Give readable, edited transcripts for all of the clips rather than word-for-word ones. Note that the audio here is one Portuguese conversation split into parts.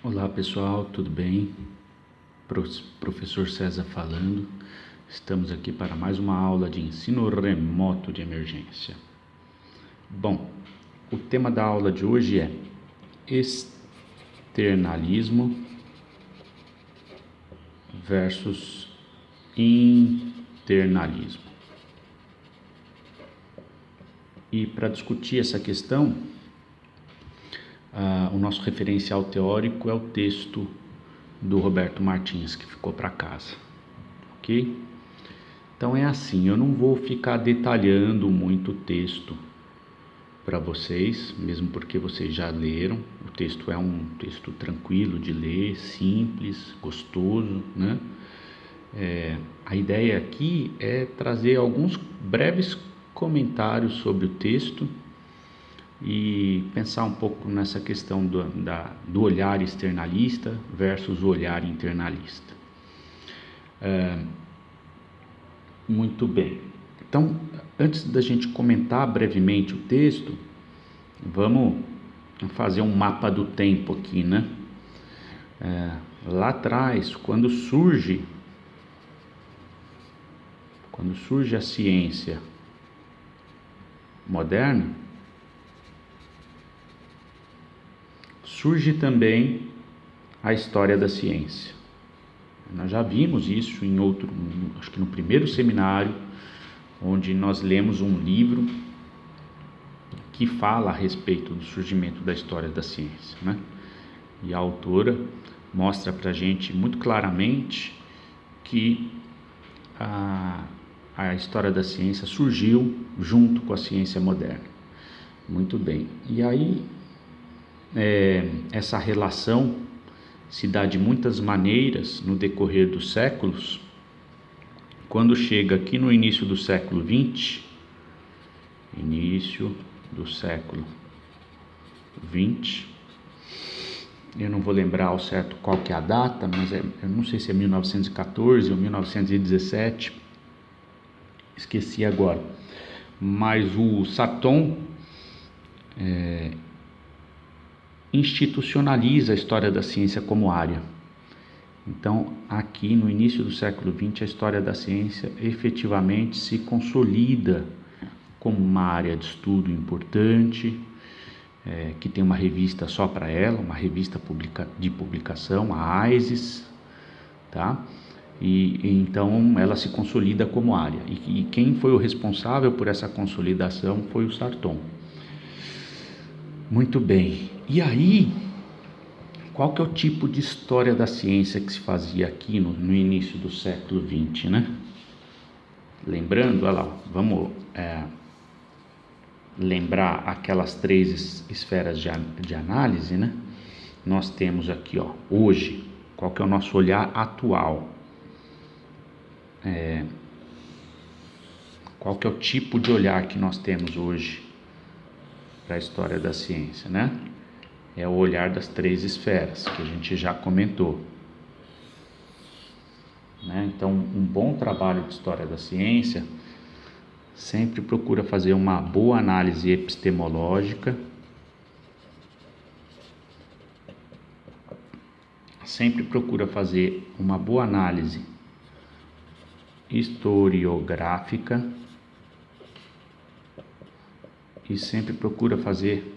Olá pessoal, tudo bem? Professor César falando. Estamos aqui para mais uma aula de ensino remoto de emergência. Bom, o tema da aula de hoje é externalismo versus internalismo. E para discutir essa questão, o nosso referencial teórico é o texto do Roberto Martins, que ficou para casa, ok? Então é assim, eu não vou ficar detalhando muito o texto para vocês, mesmo porque vocês já leram. O texto é um texto tranquilo de ler, simples, gostoso, né? A ideia aqui é trazer alguns breves comentários sobre o texto e pensar um pouco nessa questão do olhar externalista versus o olhar internalista. Muito bem. Então, antes da gente comentar brevemente o texto, vamos fazer um mapa do tempo aqui, né? Lá atrás, quando surge a ciência moderna, surge também a história da ciência. Nós já vimos isso em outro, acho que no primeiro seminário, onde nós lemos um livro que fala a respeito do surgimento da história da ciência, né? E a autora mostra para a gente muito claramente que a história da ciência surgiu junto com a ciência moderna. Muito bem. E aí, essa relação se dá de muitas maneiras no decorrer dos séculos. Quando chega aqui no início do século XX, eu não vou lembrar ao certo qual que é a data, mas eu não sei se é 1914 ou 1917, esqueci agora, mas o Sarton institucionaliza a história da ciência como área. Então, aqui no início do século XX, a história da ciência efetivamente se consolida como uma área de estudo importante, que tem uma revista só para ela, uma revista de publicação, a AISES, tá? E então ela se consolida como área. E quem foi o responsável por essa consolidação foi o Sarton. Muito bem. E aí, qual que é o tipo de história da ciência que se fazia aqui no início do século XX, né? Lembrando, olha lá, vamos lembrar aquelas três esferas de análise, né? Nós temos aqui, ó, hoje, qual que é o nosso olhar atual? Qual que é o tipo de olhar que nós temos hoje para a história da ciência, né? É o olhar das três esferas, que a gente já comentou, né? Então, um bom trabalho de história da ciência sempre procura fazer uma boa análise epistemológica, sempre procura fazer uma boa análise historiográfica e sempre procura fazer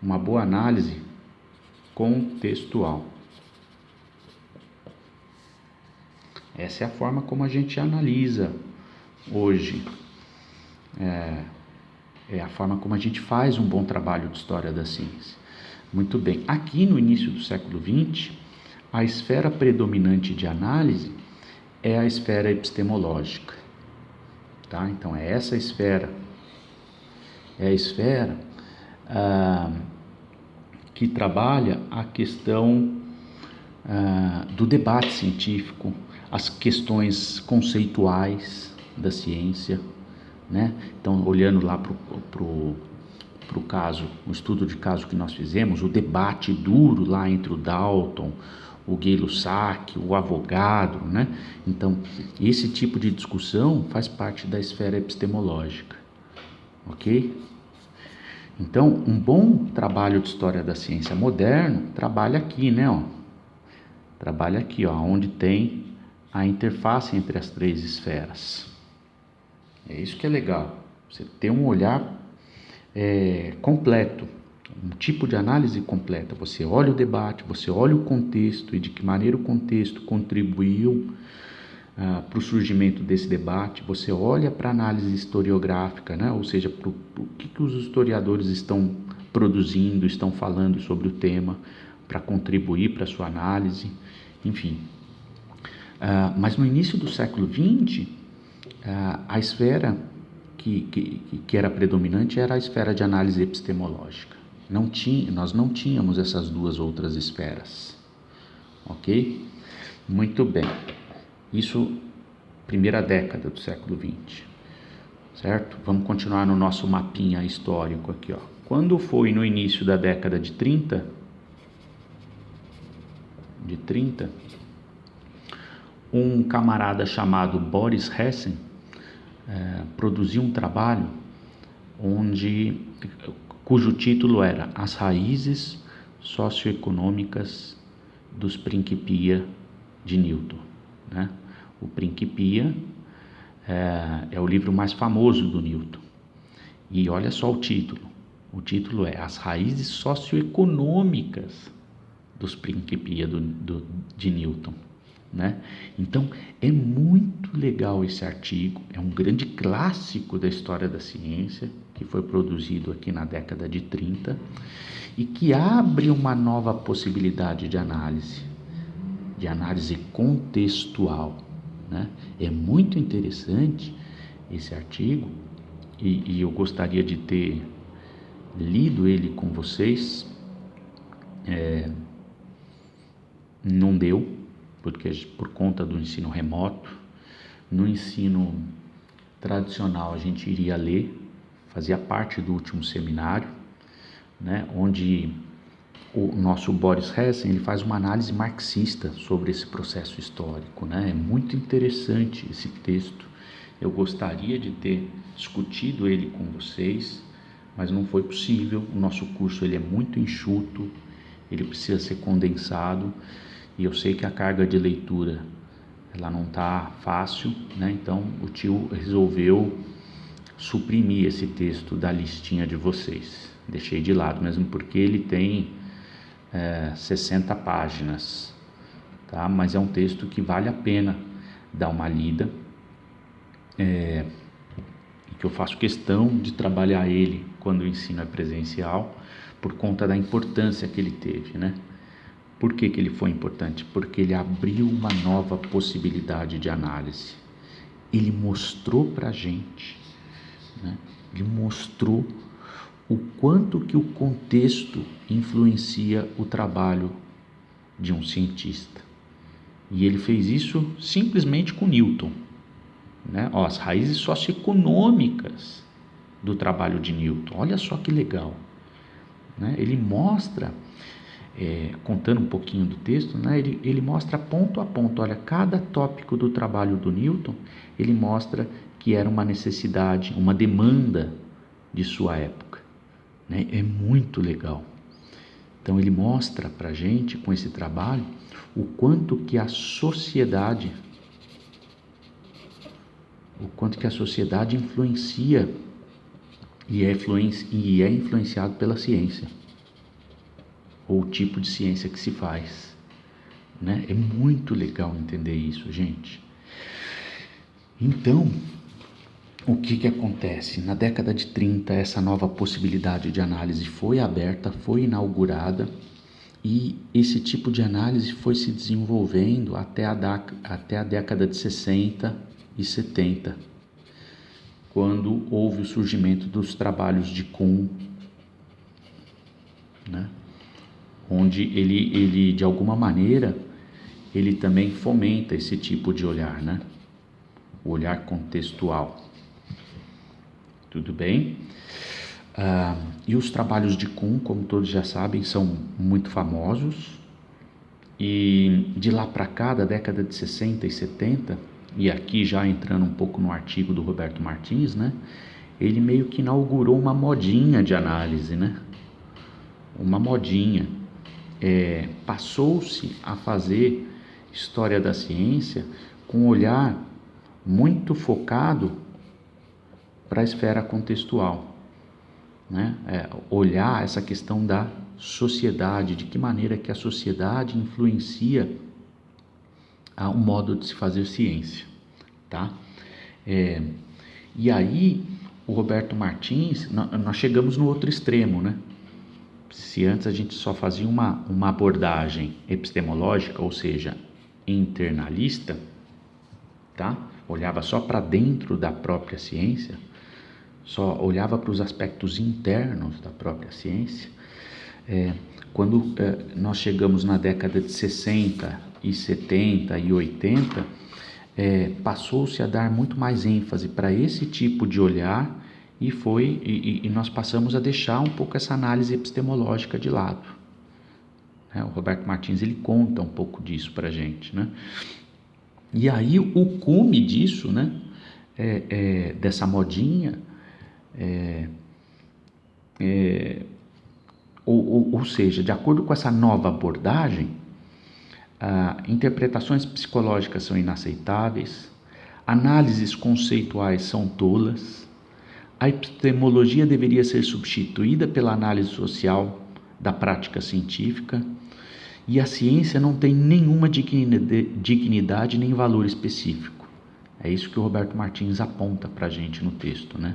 uma boa análise contextual. Essa é a forma como a gente analisa hoje. É a forma como a gente faz um bom trabalho de história da ciência. Muito bem. Aqui no início do século XX, a esfera predominante de análise é a esfera epistemológica, tá? Então é essa esfera, é a esfera que trabalha a questão do debate científico, as questões conceituais da ciência, né? Então, olhando lá pro caso, o estudo de caso que nós fizemos, o debate duro lá entre o Dalton, o Gay-Lussac, o Avogadro, né? Então, esse tipo de discussão faz parte da esfera epistemológica, ok? Então, um bom trabalho de história da ciência moderno trabalha aqui, né? Trabalha aqui, onde tem a interface entre as três esferas. É isso que é legal, você ter um olhar completo, um tipo de análise completa. Você olha o debate, você olha o contexto e de que maneira o contexto contribuiu para o surgimento desse debate. Você olha para a análise historiográfica, né? Ou seja, para o que os historiadores estão produzindo, estão falando sobre o tema, para contribuir para a sua análise, enfim. Mas no início do século XX, a esfera que era predominante era a esfera de análise epistemológica. Nós não tínhamos essas duas outras esferas, ok? Muito bem. Isso, primeira década do século XX, certo? Vamos continuar no nosso mapinha histórico aqui, Quando foi no início da década de 30, um camarada chamado Boris Hessen produziu um trabalho cujo título era As Raízes Socioeconômicas dos Principia de Newton, né? O Principia é o livro mais famoso do Newton. E olha só o título é As Raízes Socioeconômicas dos Principia de Newton, né? Então é muito legal esse artigo, é um grande clássico da história da ciência, que foi produzido aqui na década de 30 e que abre uma nova possibilidade de análise contextual, né? É muito interessante esse artigo e eu gostaria de ter lido ele com vocês. Não deu, porque por conta do ensino remoto. No ensino tradicional a gente iria ler, fazia parte do último seminário, né, onde o nosso Boris Hessen ele faz uma análise marxista sobre esse processo histórico, né? É muito interessante esse texto. Eu gostaria de ter discutido ele com vocês, mas não foi possível. O nosso curso ele é muito enxuto, ele precisa ser condensado e eu sei que a carga de leitura ela não está fácil, né? Então o tio resolveu suprimir esse texto da listinha de vocês. Deixei de lado, mesmo porque ele tem 60 páginas, tá? Mas é um texto que vale a pena dar uma lida, que eu faço questão de trabalhar ele quando o ensino é presencial, por conta da importância que ele teve, né? Por que ele foi importante? Porque ele abriu uma nova possibilidade de análise. Ele mostrou para a gente, né? Ele mostrou o quanto que o contexto influencia o trabalho de um cientista. E ele fez isso simplesmente com Newton, né? As raízes socioeconômicas do trabalho de Newton. Olha só que legal, né? Ele mostra, contando um pouquinho do texto, né? Ele mostra ponto a ponto. Olha, cada tópico do trabalho do Newton, ele mostra que era uma necessidade, uma demanda de sua época, né? É muito legal. Então ele mostra para a gente, com esse trabalho, o quanto que a sociedade influencia e é influenciado pela ciência, ou o tipo de ciência que se faz, né? É muito legal entender isso, gente. Então, o que acontece? Na década de 30, essa nova possibilidade de análise foi aberta, foi inaugurada, e esse tipo de análise foi se desenvolvendo até a década de 60 e 70, quando houve o surgimento dos trabalhos de Kuhn, né? Onde ele de alguma maneira, ele também fomenta esse tipo de olhar, né? O olhar contextual. Tudo bem? E os trabalhos de Kuhn, como todos já sabem, são muito famosos. E de lá para cá, da década de 60 e 70, e aqui já entrando um pouco no artigo do Roberto Martins, né? ele meio que inaugurou uma modinha de análise, né? Uma modinha. Passou-se a fazer história da ciência com um olhar muito focado para a esfera contextual, né? Olhar essa questão da sociedade, de que maneira que a sociedade influencia o modo de se fazer ciência, tá? E aí o Roberto Martins, nós chegamos no outro extremo, né? Se antes a gente só fazia uma abordagem epistemológica, ou seja, internalista, tá? Olhava só para dentro da própria ciência, só olhava para os aspectos internos da própria ciência. Quando nós chegamos na década de 60 e 70 e 80, passou-se a dar muito mais ênfase para esse tipo de olhar e nós passamos a deixar um pouco essa análise epistemológica de lado. O Roberto Martins, ele conta um pouco disso para a gente, né? E aí o cume disso, né, dessa modinha, ou seja, de acordo com essa nova abordagem, interpretações psicológicas são inaceitáveis, análises conceituais são tolas, a epistemologia deveria ser substituída pela análise social da prática científica e a ciência não tem nenhuma dignidade nem valor específico. É isso que o Roberto Martins aponta para a gente no texto, né?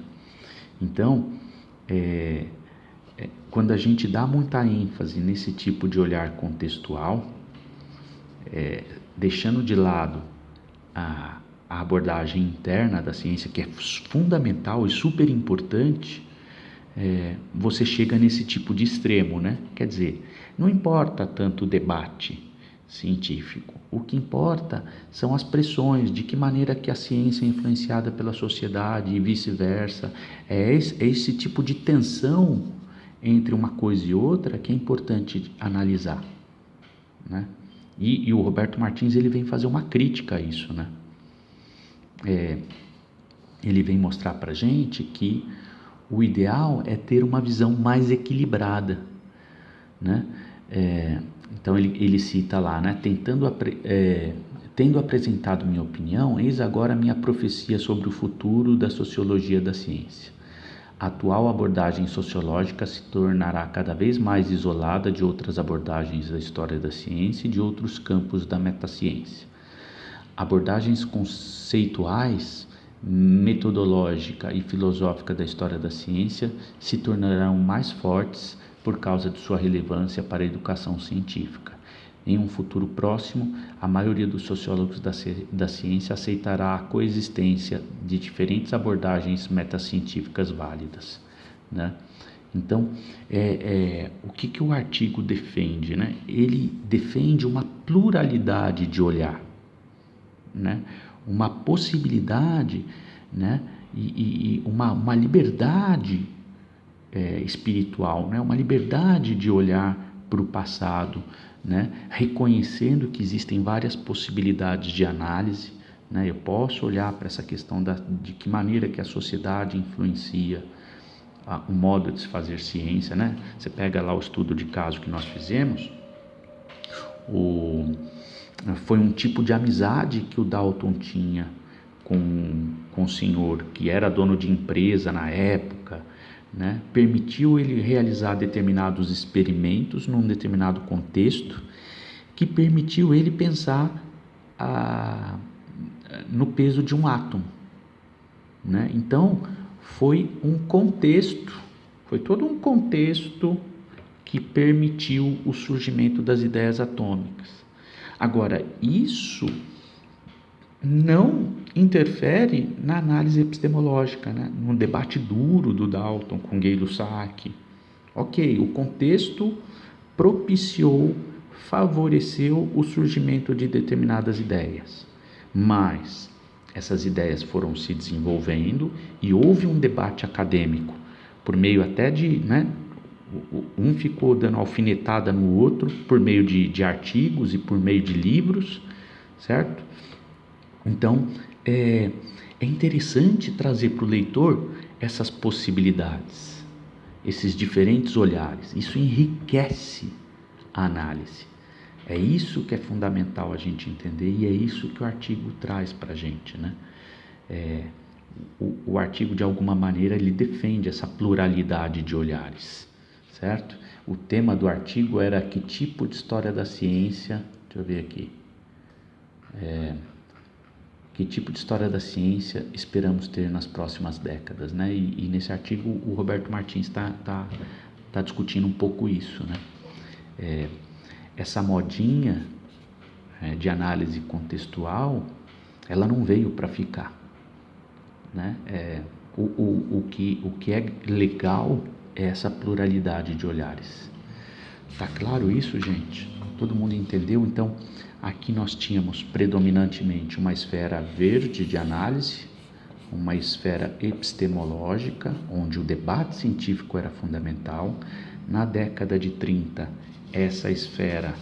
Então, quando a gente dá muita ênfase nesse tipo de olhar contextual, deixando de lado a abordagem interna da ciência, que é fundamental e super importante, você chega nesse tipo de extremo, né? Quer dizer, não importa tanto o debate científico, o que importa são as pressões, de que maneira que a ciência é influenciada pela sociedade e vice-versa. É esse tipo de tensão entre uma coisa e outra que é importante analisar, né? E o Roberto Martins, ele vem fazer uma crítica a isso, né? Ele vem mostrar para a gente que o ideal é ter uma visão mais equilibrada, né? Então ele cita lá, né? Tendo apresentado minha opinião, eis agora minha profecia sobre o futuro da sociologia da ciência. A atual abordagem sociológica se tornará cada vez mais isolada de outras abordagens da história da ciência e de outros campos da metaciência. Abordagens conceituais, metodológica e filosófica da história da ciência se tornarão mais fortes por causa de sua relevância para a educação científica. Em um futuro próximo, a maioria dos sociólogos da ciência aceitará a coexistência de diferentes abordagens metacientíficas válidas, né? Então, o que o artigo defende, né? Ele defende uma pluralidade de olhar, né? Uma possibilidade, né? E uma liberdade espiritual, né? Uma liberdade de olhar para o passado, né? Reconhecendo que existem várias possibilidades de análise, né? Eu posso olhar para essa questão de que maneira que a sociedade influencia o modo de se fazer ciência, né? Você pega lá o estudo de caso que nós fizemos, foi um tipo de amizade que o Dalton tinha com o senhor, que era dono de empresa na época, né? Permitiu ele realizar determinados experimentos num determinado contexto, que permitiu ele pensar no peso de um átomo, né? Então foi todo um contexto que permitiu o surgimento das ideias atômicas. Agora, isso não interfere na análise epistemológica, né? No debate duro do Dalton com Gay-Lussac. Ok, o contexto propiciou, favoreceu o surgimento de determinadas ideias, mas essas ideias foram se desenvolvendo e houve um debate acadêmico, por meio até de, né, um ficou dando alfinetada no outro, por meio de artigos e por meio de livros, certo? Então, é interessante trazer para o leitor essas possibilidades, esses diferentes olhares. Isso enriquece a análise. É isso que é fundamental a gente entender e é isso que o artigo traz para a gente, né? O artigo, de alguma maneira, ele defende essa pluralidade de olhares, certo? O tema do artigo era que tipo de história da ciência, deixa eu ver aqui, que tipo de história da ciência esperamos ter nas próximas décadas, né? E nesse artigo o Roberto Martins está discutindo um pouco isso, né? Essa modinha de análise contextual, ela não veio para ficar, né? O que é legal é essa pluralidade de olhares. Tá claro isso, gente? Todo mundo entendeu? Então, aqui nós tínhamos predominantemente uma esfera verde de análise, uma esfera epistemológica, onde o debate científico era fundamental. Na década de 30, essa esfera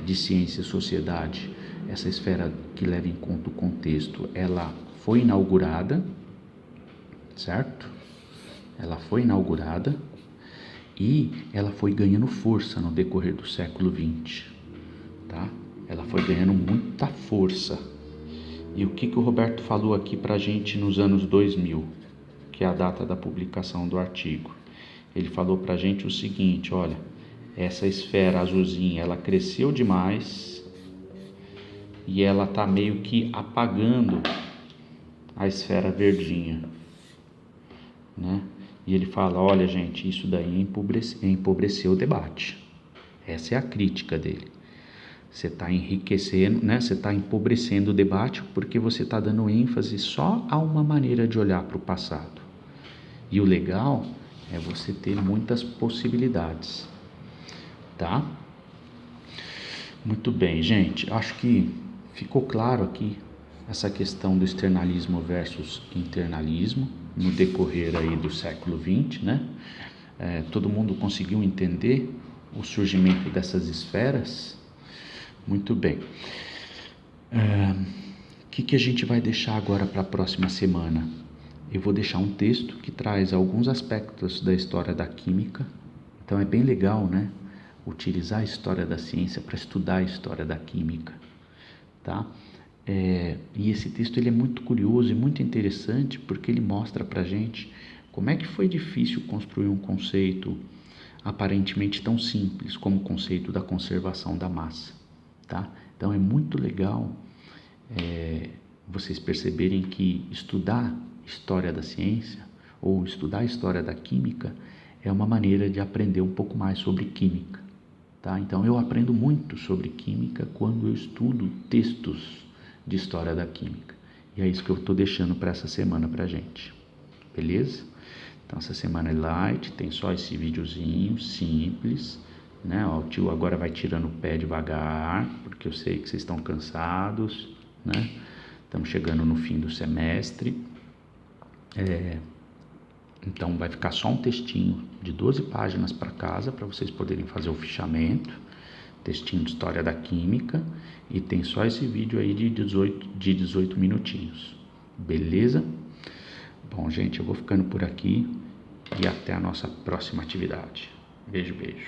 de ciência e sociedade, essa esfera que leva em conta o contexto, ela foi inaugurada, certo? Ela foi inaugurada e ela foi ganhando força no decorrer do século XX, tá? Ela foi ganhando muita força. E o que o Roberto falou aqui pra gente nos anos 2000, que é a data da publicação do artigo? Ele falou pra gente o seguinte, olha, essa esfera azulzinha, ela cresceu demais e ela tá meio que apagando a esfera verdinha, né? E ele fala, olha gente, isso daí empobreceu o debate. Essa é a crítica dele. Você está enriquecendo, né? Você está empobrecendo o debate porque você está dando ênfase só a uma maneira de olhar para o passado. E o legal é você ter muitas possibilidades, tá? Muito bem, gente. Acho que ficou claro aqui essa questão do externalismo versus internalismo no decorrer aí do século XX, né? Todo mundo conseguiu entender o surgimento dessas esferas? Muito bem. O que a gente vai deixar agora para a próxima semana? Eu vou deixar um texto que traz alguns aspectos da história da química. Então é bem legal, né? Utilizar a história da ciência para estudar a história da química, tá? E esse texto ele é muito curioso e muito interessante porque ele mostra para a gente como é que foi difícil construir um conceito aparentemente tão simples como o conceito da conservação da massa, tá? Então é muito legal vocês perceberem que estudar história da ciência ou estudar a história da química é uma maneira de aprender um pouco mais sobre química, tá? Então eu aprendo muito sobre química quando eu estudo textos de história da química. E é isso que eu estou deixando para essa semana pra gente. Beleza? Então essa semana é light, tem só esse videozinho simples, né? Ó, o tio agora vai tirando o pé devagar, porque eu sei que vocês estão cansados, né? Estamos chegando no fim do semestre. Então vai ficar só um textinho de 12 páginas para casa, para vocês poderem fazer o fichamento, textinho de história da química, e tem só esse vídeo aí de 18 minutinhos, beleza? Bom, gente, eu vou ficando por aqui e até a nossa próxima atividade. Beijo, beijo.